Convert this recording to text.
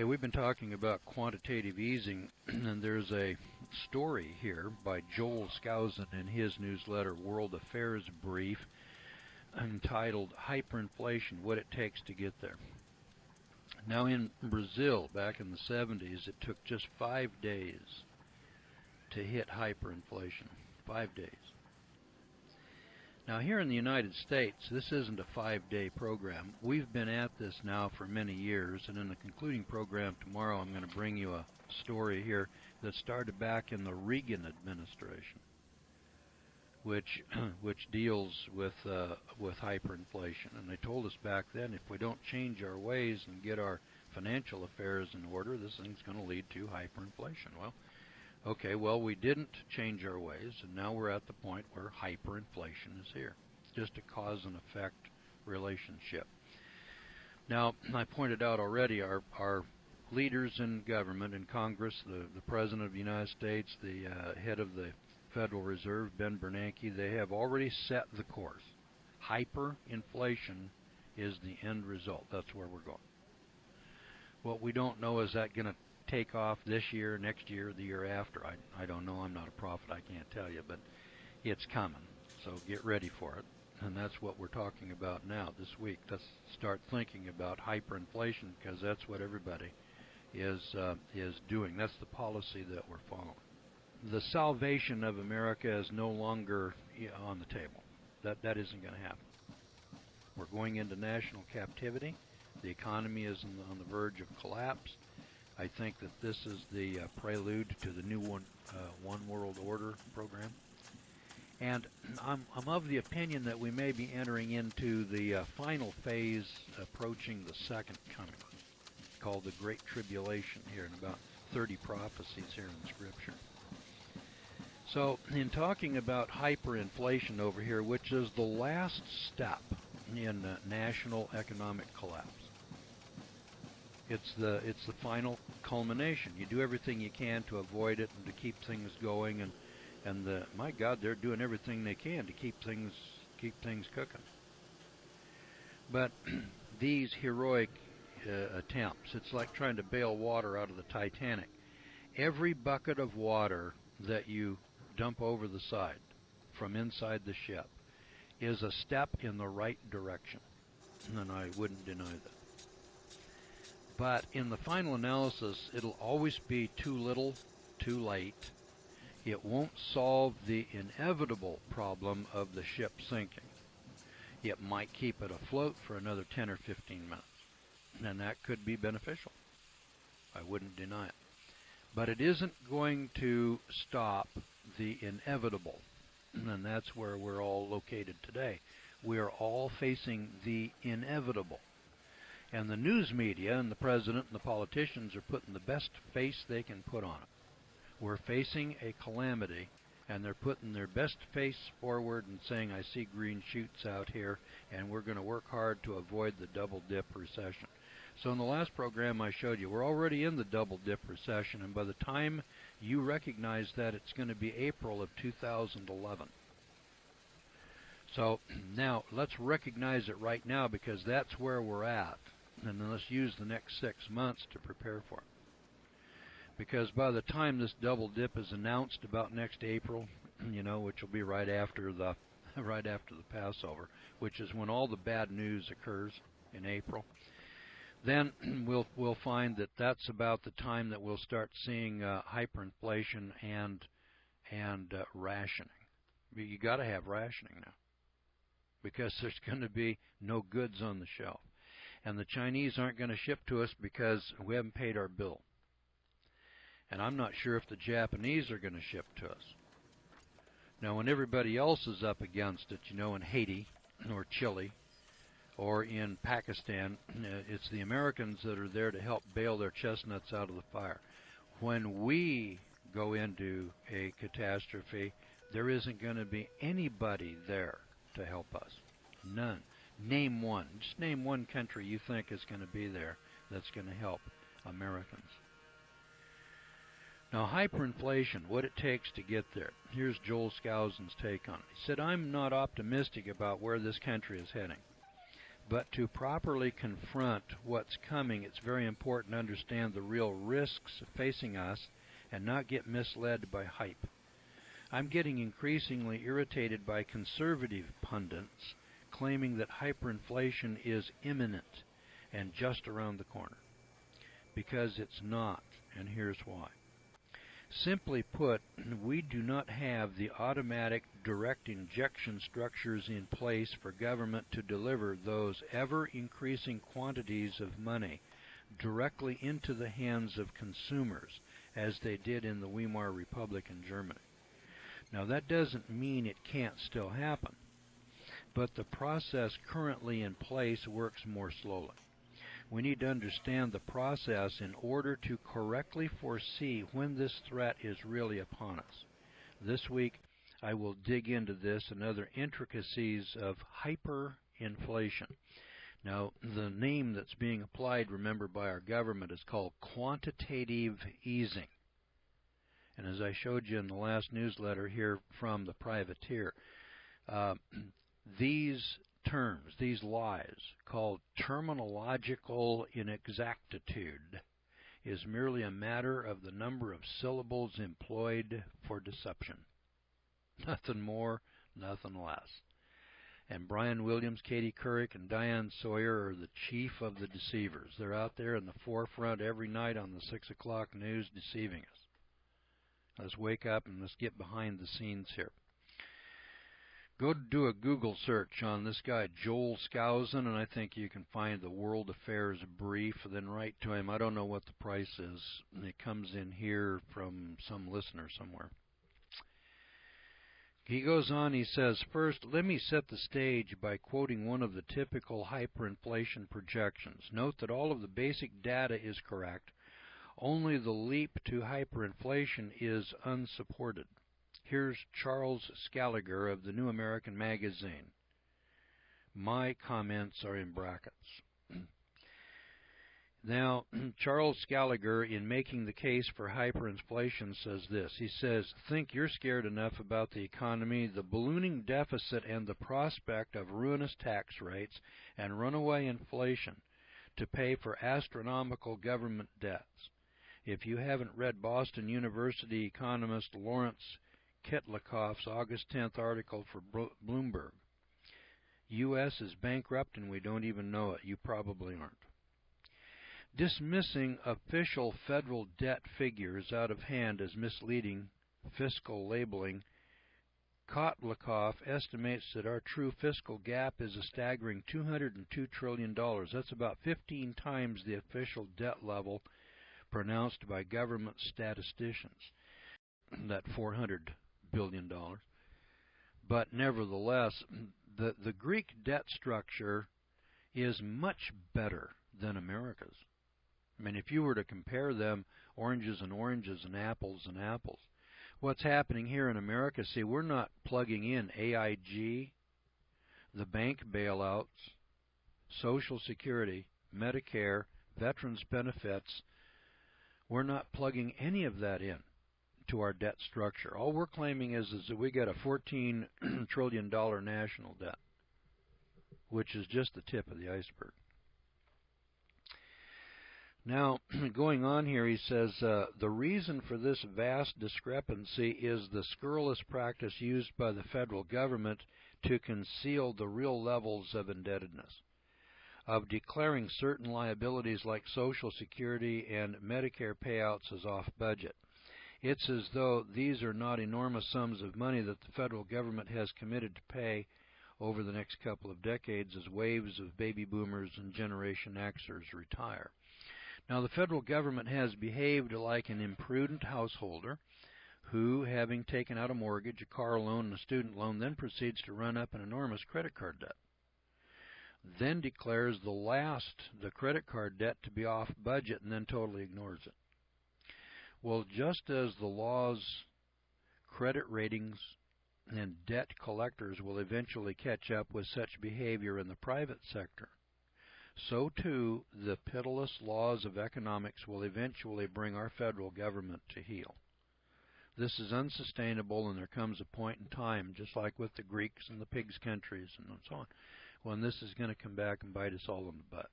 Hey, we've been talking about quantitative easing, and there's a story here by Joel Skousen in his newsletter, World Affairs Brief, entitled Hyperinflation, What It Takes to Get There. Now, in Brazil, back in the 70s, it took just 5 days to hit hyperinflation. 5 days. Now, here in the United States, this isn't a 5-day program. We've been at this now for many years, and in the concluding program tomorrow, I'm going to bring you a story here that started back in the Reagan administration, which deals with hyperinflation. And they told us back then, if we don't change our ways and get our financial affairs in order, this thing's going to lead to hyperinflation. Well, okay, well, we didn't change our ways, and now we're at the point where hyperinflation is here. It's just a cause and effect relationship. Now, I pointed out already, our leaders in government, in Congress, the President of the United States, the head of the Federal Reserve, Ben Bernanke, they have already set the course. Hyperinflation is the end result. That's where we're going. What we don't know, is that going to take off this year, next year, the year after? I don't know. I'm not a prophet. I can't tell you, but it's coming. So get ready for it. And that's what we're talking about now this week. Let's start thinking about hyperinflation, because that's what everybody is doing. That's the policy that we're following. The salvation of America is no longer on the table. That isn't going to happen. We're going into national captivity. The economy is on the verge of collapse. I think that this is the prelude to the new one world order program. And I'm of the opinion that we may be entering into the final phase, approaching the second coming, called the Great Tribulation, here in about 30 prophecies here in Scripture. So in talking about hyperinflation over here, which is the last step in national economic collapse, it's the final culmination. You do everything you can to avoid it and to keep things going, and my God, they're doing everything they can to keep things cooking. But these heroic attempts, it's like trying to bail water out of the Titanic. Every bucket of water that you dump over the side from inside the ship is a step in the right direction, and I wouldn't deny that. But in the final analysis, it'll always be too little, too late. It won't solve the inevitable problem of the ship sinking. It might keep it afloat for another 10 or 15 minutes, and that could be beneficial. I wouldn't deny it. But it isn't going to stop the inevitable, and that's where we're all located today. We are all facing the inevitable. And the news media and the president and the politicians are putting the best face they can put on it. We're facing a calamity, and they're putting their best face forward and saying, I see green shoots out here, and we're going to work hard to avoid the double dip recession. So in the last program I showed you, we're already in the double dip recession, and by the time you recognize that, it's going to be April of 2011. So now let's recognize it right now, because that's where we're at. And then let's use the next 6 months to prepare for it. Because by the time this double dip is announced about next April, which will be right after the Passover, which is when all the bad news occurs in April, then we'll find that that's about the time that we'll start seeing hyperinflation and rationing. You got to have rationing now, because there's going to be no goods on the shelf. And the Chinese aren't going to ship to us because we haven't paid our bill. And I'm not sure if the Japanese are going to ship to us. Now, when everybody else is up against it, in Haiti or Chile or in Pakistan, it's the Americans that are there to help bail their chestnuts out of the fire. When we go into a catastrophe, there isn't going to be anybody there to help us. None. Name one. Just name one country you think is going to be there that's going to help Americans. Now, hyperinflation, what it takes to get there. Here's Joel Skousen's take on it. He said, I'm not optimistic about where this country is heading, But to properly confront what's coming, it's very important to understand the real risks facing us and not get misled by hype. I'm getting increasingly irritated by conservative pundits claiming that hyperinflation is imminent and just around the corner. Because it's not, and here's why. Simply put, we do not have the automatic direct injection structures in place for government to deliver those ever-increasing quantities of money directly into the hands of consumers, as they did in the Weimar Republic in Germany. Now, that doesn't mean it can't still happen, but the process currently in place works more slowly. We need to understand the process in order to correctly foresee when this threat is really upon us. This week, I will dig into this and other intricacies of hyperinflation. Now, the name that's being applied, remember, by our government is called quantitative easing. And as I showed you in the last newsletter here from the privateer, these terms, these lies, called terminological inexactitude, is merely a matter of the number of syllables employed for deception. Nothing more, nothing less. And Brian Williams, Katie Couric, and Diane Sawyer are the chief of the deceivers. They're out there in the forefront every night on the 6 o'clock news deceiving us. Let's wake up and let's get behind the scenes here. Go do a Google search on this guy, Joel Skousen, and I think you can find the World Affairs Brief. Then write to him. I don't know what the price is. It comes in here from some listener somewhere. He goes on, he says, first, let me set the stage by quoting one of the typical hyperinflation projections. Note that all of the basic data is correct. Only the leap to hyperinflation is unsupported. Here's Charles Scaliger of the New American Magazine. My comments are in brackets. Now, Charles Scaliger, in making the case for hyperinflation, says this. He says, think you're scared enough about the economy, the ballooning deficit, and the prospect of ruinous tax rates and runaway inflation to pay for astronomical government debts. If you haven't read Boston University economist Lawrence Kitlikoff's August 10th article for Bloomberg, U.S. is bankrupt and we don't even know it. You probably aren't. Dismissing official federal debt figures out of hand as misleading fiscal labeling, Kotlikoff estimates that our true fiscal gap is a staggering $202 trillion. That's about 15 times the official debt level pronounced by government statisticians, that $400 billion. But nevertheless, the Greek debt structure is much better than America's. I mean, if you were to compare them, oranges and oranges and apples, what's happening here in America, see, we're not plugging in AIG, the bank bailouts, Social Security, Medicare, veterans benefits. We're not plugging any of that in to our debt structure. All we're claiming is that we got a $14 trillion national debt, which is just the tip of the iceberg. Now, going on here, he says, the reason for this vast discrepancy is the scurrilous practice used by the federal government to conceal the real levels of indebtedness, of declaring certain liabilities like Social Security and Medicare payouts as off budget. It's as though these are not enormous sums of money that the federal government has committed to pay over the next couple of decades as waves of baby boomers and Generation Xers retire. Now, the federal government has behaved like an imprudent householder who, having taken out a mortgage, a car loan, and a student loan, then proceeds to run up an enormous credit card debt. Then declares the credit card debt to be off budget and then totally ignores it. Well, just as the laws, credit ratings, and debt collectors will eventually catch up with such behavior in the private sector, so too the pitiless laws of economics will eventually bring our federal government to heel. This is unsustainable, and there comes a point in time, just like with the Greeks and the pigs countries and so on, when this is going to come back and bite us all in the butt.